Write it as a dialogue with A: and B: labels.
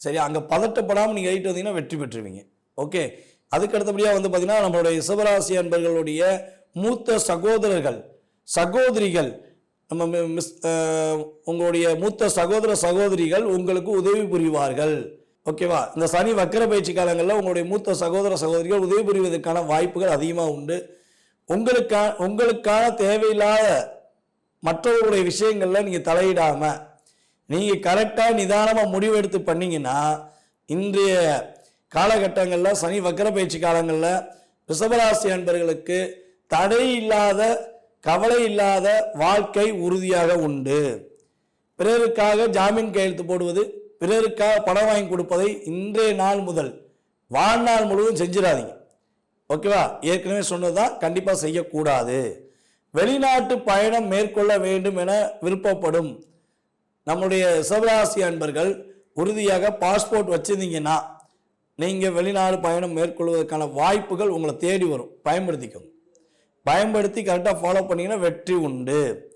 A: சரி, அங்கே பதட்டப்படாமல் நீங்கள் எழுதிட்டு வந்தீங்கன்னா வெற்றி பெற்றுவீங்க. ஓகே. அதுக்கு அடுத்தபடியாக வந்து பார்த்தீங்கன்னா நம்மளுடைய ரிஷபராசி அன்பர்களுடைய மூத்த சகோதரர்கள் சகோதரிகள் உங்களுடைய மூத்த சகோதர சகோதரிகள் உங்களுக்கு உதவி புரிவார்கள். ஓகேவா. இந்த சனி வக்கர பயிற்சி காலங்களில் உங்களுடைய மூத்த சகோதர சகோதரிகள் உதவி புரிவதற்கான வாய்ப்புகள் அதிகமாக உண்டு. உங்களுக்கான தேவையில்லாத மற்றவர்களுடைய விஷயங்களில் நீங்கள் தலையிடாமல் நீங்கள் கரெக்டாக நிதானமாக முடிவெடுத்து பண்ணிங்கன்னா இன்றைய காலகட்டங்களில் சனி வக்கர பயிற்சி காலங்களில் ரிஷபராசி அன்பர்களுக்கு தடை இல்லாத கவலை இல்லாத வாழ்க்கை உறுதியாக உண்டு. பிறருக்காக ஜாமீன் கையெழுத்து போடுவது, பிறருக்காக பணம் வாங்கி கொடுப்பதை இன்றைய நாள் முதல் வாழ்நாள் முழுவதும் செஞ்சிடாதீங்க. ஓகேவா. ஏற்கனவே சொன்னதான் கண்டிப்பாக செய்யக்கூடாது. வெளிநாட்டு பயணம் மேற்கொள்ள வேண்டும் என விருப்பப்படும் நம்முடைய ரிஷபராசி அன்பர்கள் உறுதியாக பாஸ்போர்ட் வச்சுருந்தீங்கன்னா நீங்கள் வெளிநாடு பயணம் மேற்கொள்வதற்கான வாய்ப்புகள் உங்களை தேடி வரும். பயன்படுத்திக்கோங்க. பயன்படுத்தி கரெக்டாக ஃபாலோ பண்ணிங்கன்னா வெற்றி உண்டு.